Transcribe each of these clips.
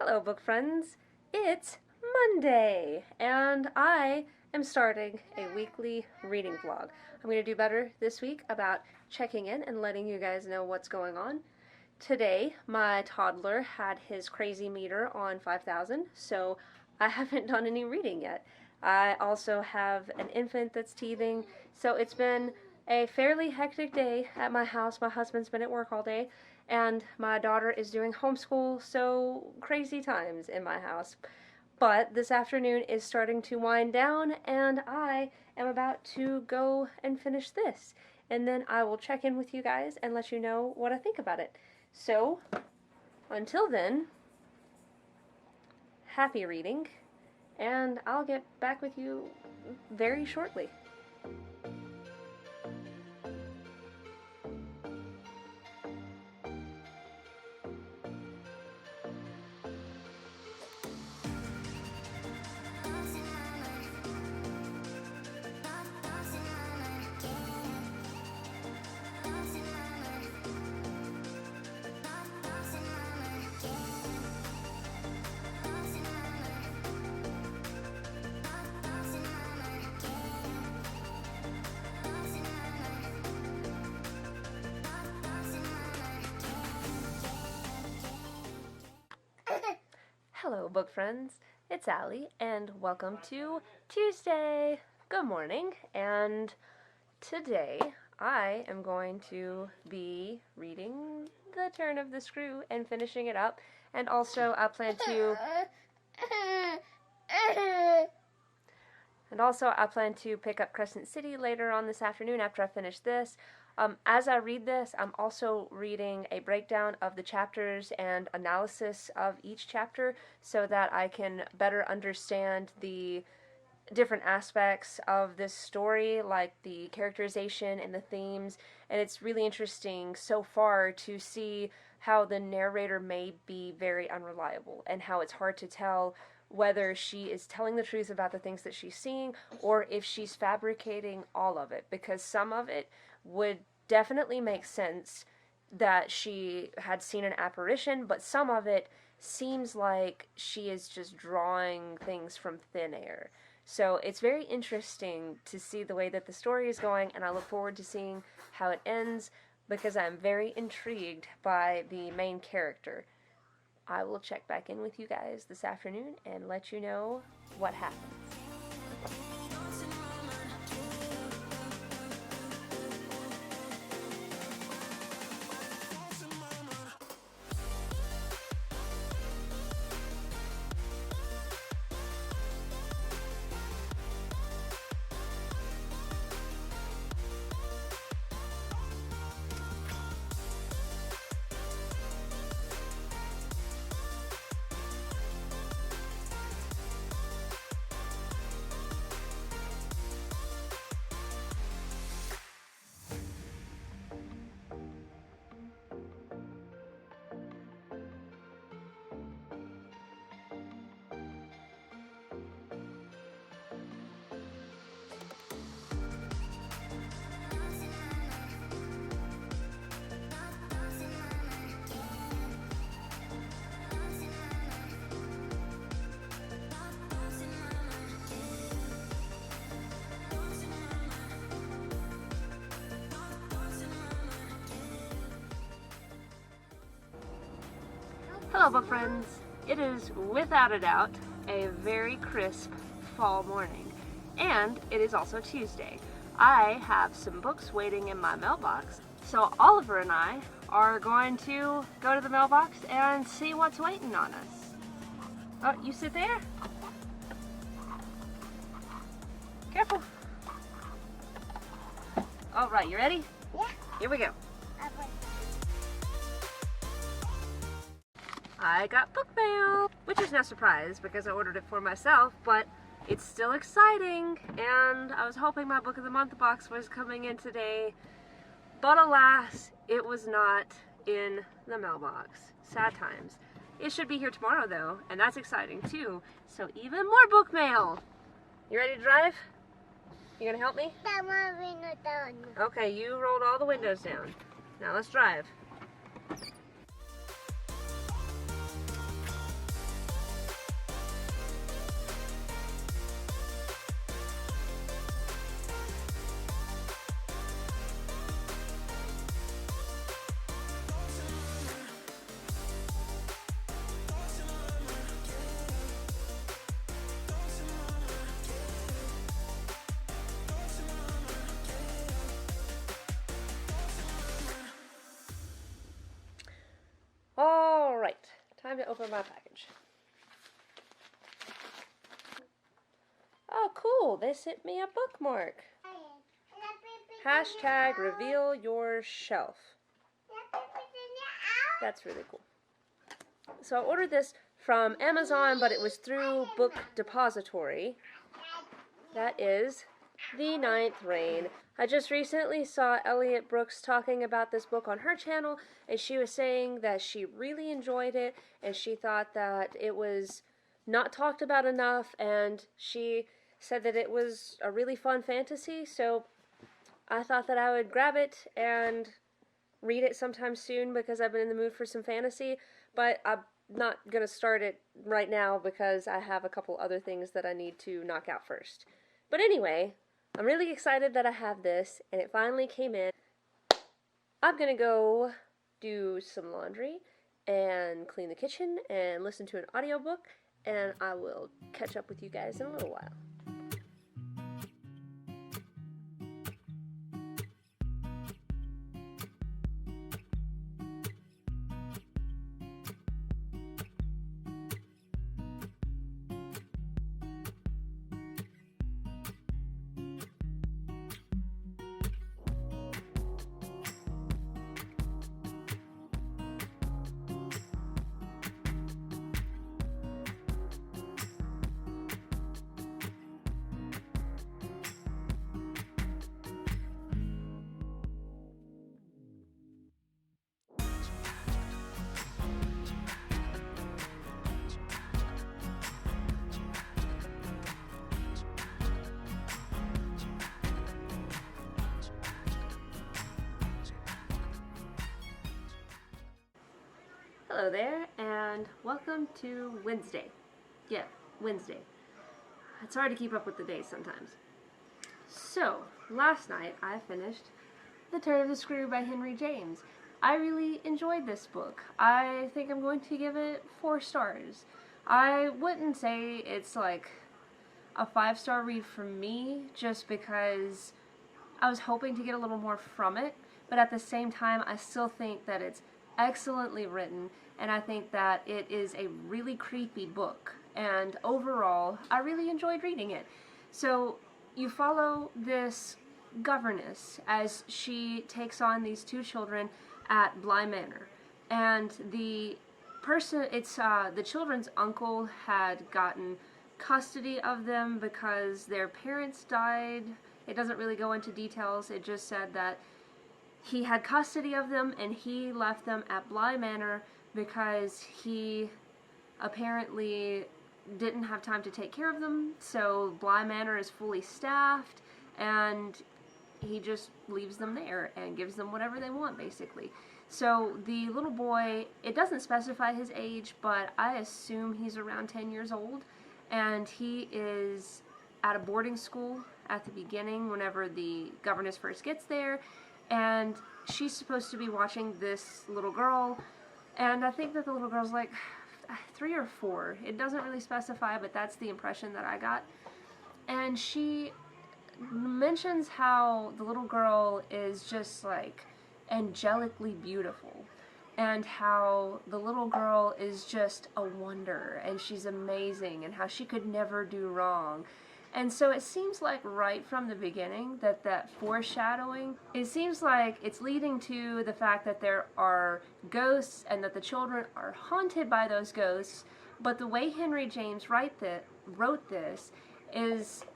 Hello, book friends. It's Monday, and I am starting a weekly reading vlog. I'm going to do better this week about checking in and letting you guys know what's going on. Today, my toddler had his crazy meter on 5,000, so I haven't done any reading yet. I also have an infant that's teething, so it's been a fairly hectic day at my house. My husband's been at work all day, and my daughter is doing homeschool, so crazy times in my house. But this afternoon is starting to wind down, and I am about to go and finish this. And then I will check in with you guys and let you know what I think about it. So, until then, happy reading, and I'll get back with you very shortly. Hello, book friends. It's Allie, and welcome to Tuesday. Good morning, and today I am going to be reading The Turn of the Screw and finishing it up, and also I plan to pick up Crescent City later on this afternoon after I finish this. As I read this, I'm also reading a breakdown of the chapters and analysis of each chapter so that I can better understand the different aspects of this story, like the characterization and the themes. And it's really interesting so far to see how the narrator may be very unreliable and how it's hard to tell whether she is telling the truth about the things that she's seeing or if she's fabricating all of it, because some of it would definitely make sense that she had seen an apparition, but some of it seems like she is just drawing things from thin air. So it's very interesting to see the way that the story is going, and I look forward to seeing how it ends because I'm very intrigued by the main character. I will check back in with you guys this afternoon and let you know what happens. Hello, book friends. It is without a doubt a very crisp fall morning, and it is also Tuesday. I have some books waiting in my mailbox, so Oliver and I are going to go to the mailbox and see what's waiting on us. Oh, you sit there? Careful. All right, you ready? Yeah. Here we go. Okay. I got book mail, which is no surprise because I ordered it for myself, but it's still exciting, and I was hoping my Book of the Month box was coming in today, but alas, it was not in the mailbox. Sad times. It should be here tomorrow though, and that's exciting too, so even more book mail. You ready to drive? You gonna help me? Okay, you rolled all the windows down. Now let's drive. time to open my package. Oh, cool. They sent me a bookmark. Hashtag reveal your shelf. That's really cool. So I ordered this from Amazon, but it was through Book Depository. That is The Ninth Reign. I just recently saw Elliot Brooks talking about this book on her channel, and she was saying that she really enjoyed it, and she thought that it was not talked about enough, and she said that it was a really fun fantasy, so I thought that I would grab it and read it sometime soon because I've been in the mood for some fantasy, but I'm not going to start it right now because I have a couple other things that I need to knock out first. But anyway, I'm really excited that I have this, and it finally came in. I'm going to go do some laundry and clean the kitchen and listen to an audiobook, and I will catch up with you guys in a little while. Hello there, and welcome to Wednesday. Yeah, Wednesday. It's hard to keep up with the days sometimes. So, last night I finished The Turn of the Screw by Henry James. I really enjoyed this book. I think I'm going to give it 4 stars. I wouldn't say it's like a 5-star read for me, just because I was hoping to get a little more from it, but at the same time I still think that it's excellently written, and I think that it is a really creepy book, and overall I really enjoyed reading it. So you follow this governess as she takes on these 2 children at Bly Manor, and the children's uncle had gotten custody of them because their parents died. It doesn't really go into details, it just said that he had custody of them and he left them at Bly Manor because he apparently didn't have time to take care of them, so Bly Manor is fully staffed and he just leaves them there and gives them whatever they want, basically. So the little boy, it doesn't specify his age, but I assume he's around 10 years old, and he is at a boarding school at the beginning whenever the governess first gets there, and she's supposed to be watching this little girl, and I think that the little girl's like 3 or 4. It doesn't really specify, but that's the impression that I got. And she mentions how the little girl is just like angelically beautiful, and how the little girl is just a wonder, and she's amazing, and how she could never do wrong. And so it seems like right from the beginning that foreshadowing, it seems like it's leading to the fact that there are ghosts and that the children are haunted by those ghosts, but the way Henry James wrote this is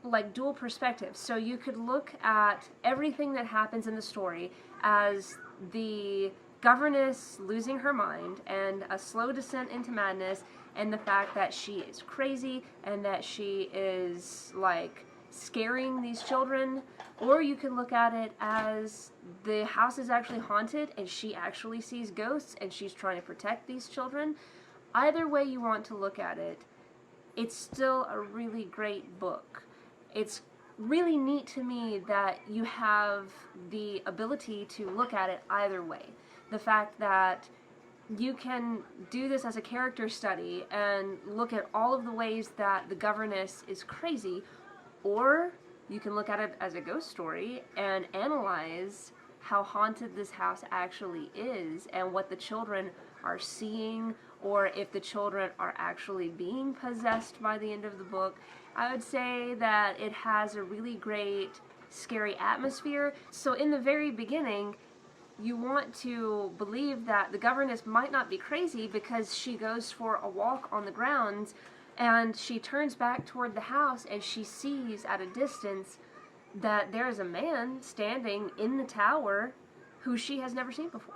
like dual perspective. So you could look at everything that happens in the story as the governess losing her mind and a slow descent into madness, and the fact that she is crazy and that she is like scaring these children. Or you can look at it as the house is actually haunted and she actually sees ghosts and she's trying to protect these children. Either way you want to look at it, it's still a really great book. It's really neat to me that you have the ability to look at it either way. The fact that you can do this as a character study and look at all of the ways that the governess is crazy, or you can look at it as a ghost story and analyze how haunted this house actually is and what the children are seeing or if the children are actually being possessed by the end of the book. I would say that it has a really great scary atmosphere. So in the very beginning, you want to believe that the governess might not be crazy because she goes for a walk on the grounds and she turns back toward the house and she sees at a distance that there is a man standing in the tower who she has never seen before.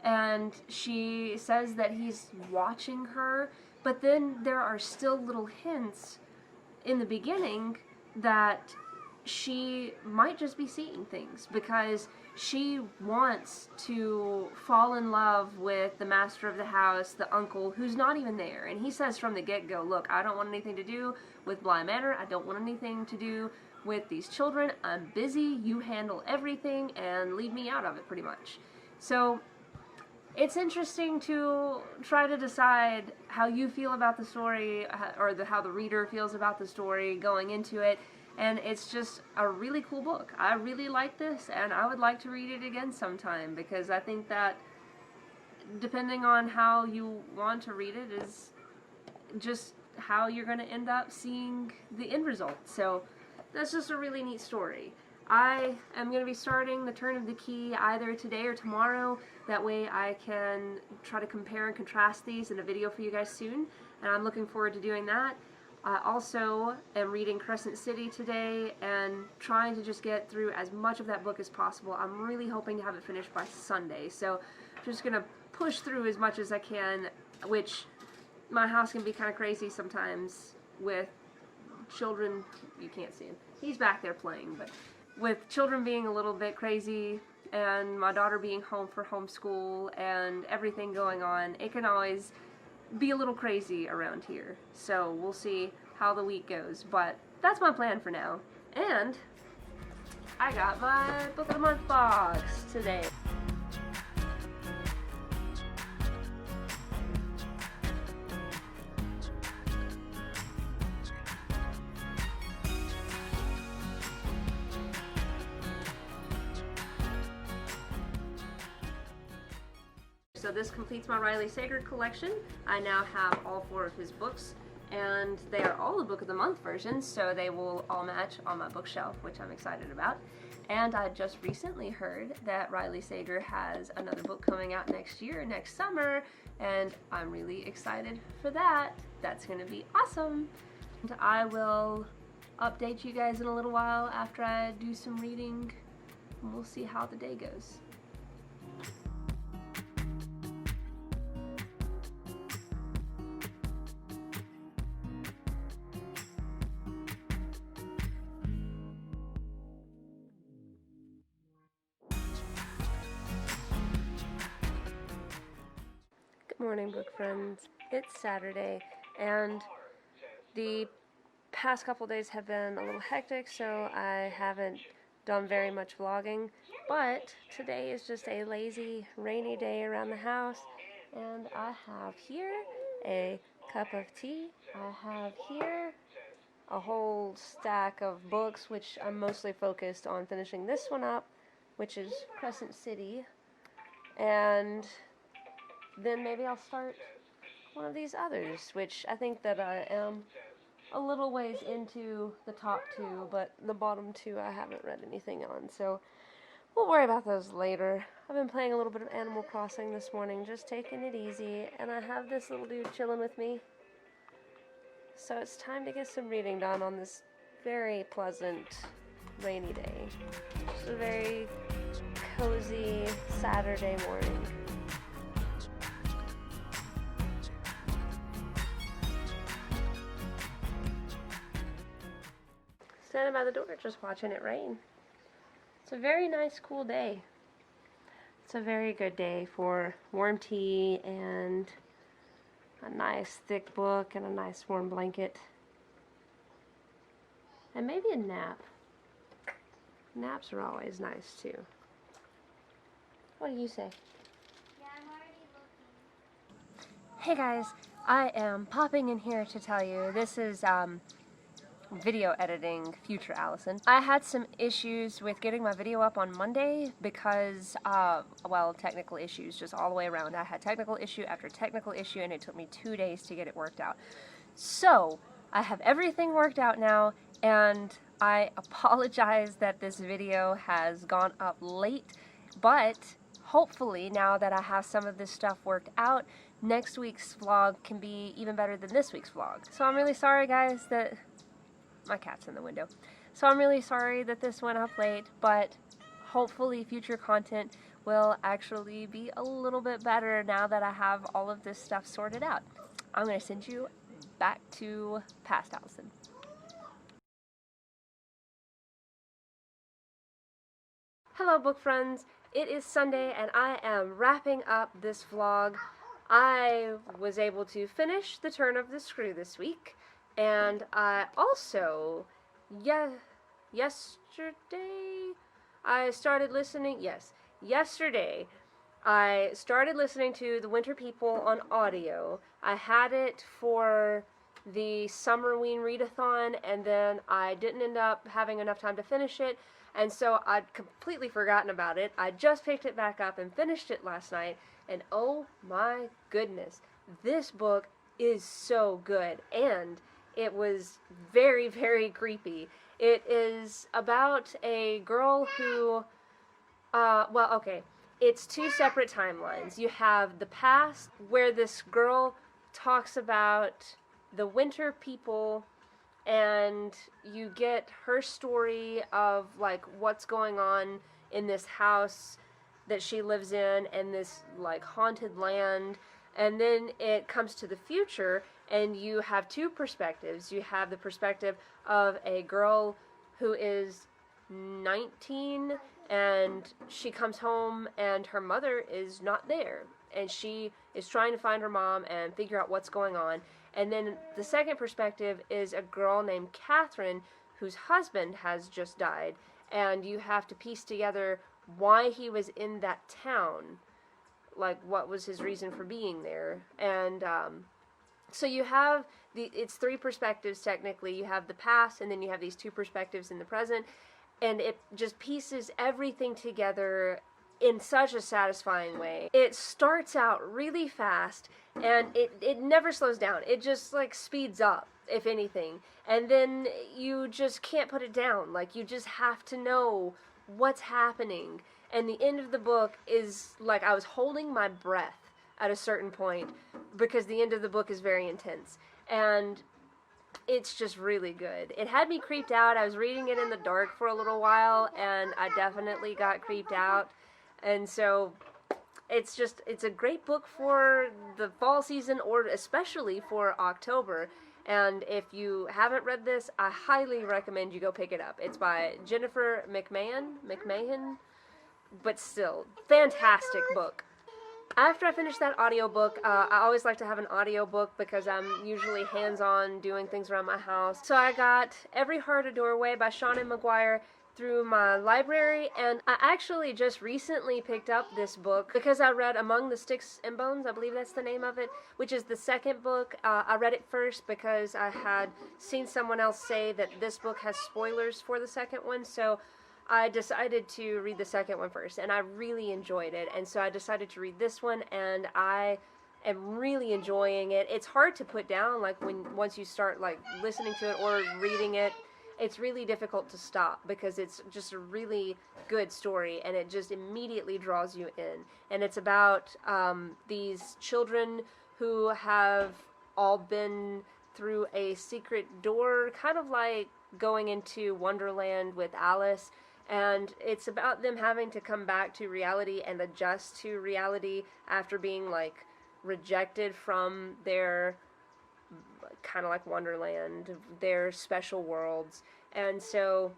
And she says that he's watching her, but then there are still little hints in the beginning that she might just be seeing things because she wants to fall in love with the master of the house, the uncle, who's not even there. And he says from the get-go, look, I don't want anything to do with Bly Manor. I don't want anything to do with these children. I'm busy. You handle everything and leave me out of it, pretty much. So it's interesting to try to decide how you feel about the story, or how the reader feels about the story going into it, and it's just a really cool book. I really like this, and I would like to read it again sometime, because I think that depending on how you want to read it is just how you're going to end up seeing the end result. So that's just a really neat story. I am going to be starting The Turn of the Key either today or tomorrow. That way I can try to compare and contrast these in a video for you guys soon, and I'm looking forward to doing that. I also am reading Crescent City today and trying to just get through as much of that book as possible. I'm really hoping to have it finished by Sunday, so I'm just going to push through as much as I can, which my house can be kind of crazy sometimes with children. You can't see him. He's back there playing, but with children being a little bit crazy and my daughter being home for homeschool and everything going on, it can always be a little crazy around here. So we'll see how the week goes, but that's my plan for now. And I got my Book of the Month box today. So this completes my Riley Sager collection. I now have all 4 of his books, and they are all the Book of the Month versions, so they will all match on my bookshelf, which I'm excited about. And I just recently heard that Riley Sager has another book coming out next year, next summer, and I'm really excited for that. That's going to be awesome. And I will update you guys in a little while after I do some reading, and we'll see how the day goes. Good morning, book friends. It's Saturday, and the past couple days have been a little hectic, so I haven't done very much vlogging, but today is just a lazy, rainy day around the house, and I have here a cup of tea. I have here a whole stack of books, which I'm mostly focused on finishing this one up, which is Crescent City, and then maybe I'll start one of these others, which I think that I am a little ways into the top 2, but the bottom 2 I haven't read anything on, so we'll worry about those later. I've been playing a little bit of Animal Crossing this morning, just taking it easy, and I have this little dude chilling with me. So it's time to get some reading done on this very pleasant rainy day. Just a very cozy Saturday morning. Standing by the door, just watching it rain. It's a very nice, cool day. It's a very good day for warm tea and a nice thick book and a nice warm blanket. And maybe a nap. Naps are always nice too. What do you say? Yeah, I'm already looking. Hey guys, I am popping in here to tell you this is video editing, future Allison. I had some issues with getting my video up on Monday because, well, technical issues just all the way around. I had technical issue after technical issue, and it took me 2 days to get it worked out. So, I have everything worked out now, and I apologize that this video has gone up late, but hopefully, now that I have some of this stuff worked out, next week's vlog can be even better than this week's vlog. So I'm really sorry, guys, that... my cat's in the window. So I'm really sorry that this went up late, but hopefully future content will actually be a little bit better now that I have all of this stuff sorted out. I'm going to send you back to past Allison. Hello, book friends. It is Sunday, and I am wrapping up this vlog. I was able to finish The Turn of the Screw this week, and I also, yesterday, I started listening to The Winter People on audio. I had it for the Summerween readathon, and then I didn't end up having enough time to finish it, and so I'd completely forgotten about it. I just picked it back up and finished it last night, and oh my goodness, this book is so good, and it was very, very creepy. It is about a girl who, it's two separate timelines. You have the past, where this girl talks about the Winter People, and you get her story of, like, what's going on in this house that she lives in, and this, like, haunted land. And then it comes to the future, and you have two perspectives. You have the perspective of a girl who is 19, and she comes home, and her mother is not there. And she is trying to find her mom and figure out what's going on. And then the second perspective is a girl named Catherine, whose husband has just died. And you have to piece together why he was in that town. Like, what was his reason for being there. And so you have, it's three perspectives technically. You have the past, and then you have these two perspectives in the present. And it just pieces everything together in such a satisfying way. It starts out really fast, and it never slows down. It just, like, speeds up, if anything. And then you just can't put it down. Like, you just have to know what's happening. And the end of the book is, like, I was holding my breath at a certain point, because the end of the book is very intense. And it's just really good. It had me creeped out. I was reading it in the dark for a little while, and I definitely got creeped out. And so it's a great book for the fall season, or especially for October. And if you haven't read this, I highly recommend you go pick it up. It's by Jennifer McMahon, but still, fantastic book. After I finish that audiobook, I always like to have an audiobook because I'm usually hands-on doing things around my house. So I got Every Heart a Doorway by Shauna McGuire through my library, and I actually just recently picked up this book because I read Among the Sticks and Bones, I believe that's the name of it, which is the second book. I read it first because I had seen someone else say that this book has spoilers for the second one, so I decided to read the second one first, and I really enjoyed it, and so I decided to read this one, and I am really enjoying it. It's hard to put down, like, once you start, like, listening to it or reading it. It's really difficult to stop because it's just a really good story, and it just immediately draws you in. And it's about these children who have all been through a secret door, kind of like going into Wonderland with Alice, and it's about them having to come back to reality and adjust to reality after being, like, rejected from their, kind of like Wonderland, their special worlds. And so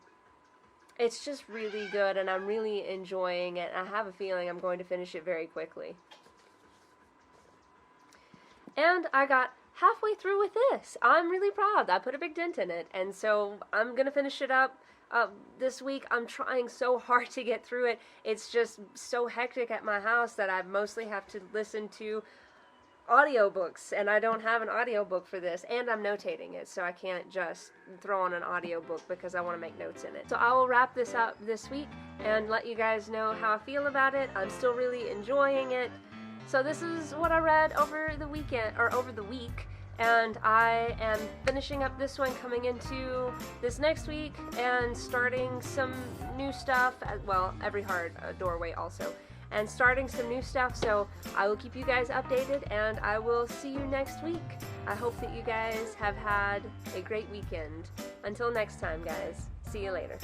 it's just really good, and I'm really enjoying it. I have a feeling I'm going to finish it very quickly. And I got halfway through with this. I'm really proud. I put a big dent in it, and so I'm gonna finish it up this week. I'm trying so hard to get through it. It's just so hectic at my house that I mostly have to listen to audiobooks, and I don't have an audiobook for this, and I'm notating it, so I can't just throw on an audiobook because I want to make notes in it. So I will wrap this up this week and let you guys know how I feel about it. I'm still really enjoying it. So this is what I read over the weekend, or over the week, and I am finishing up this one, coming into this next week, and starting some new stuff, well, Every Heart Doorway also, and starting some new stuff, so I will keep you guys updated, and I will see you next week. I hope that you guys have had a great weekend. Until next time, guys. See you later.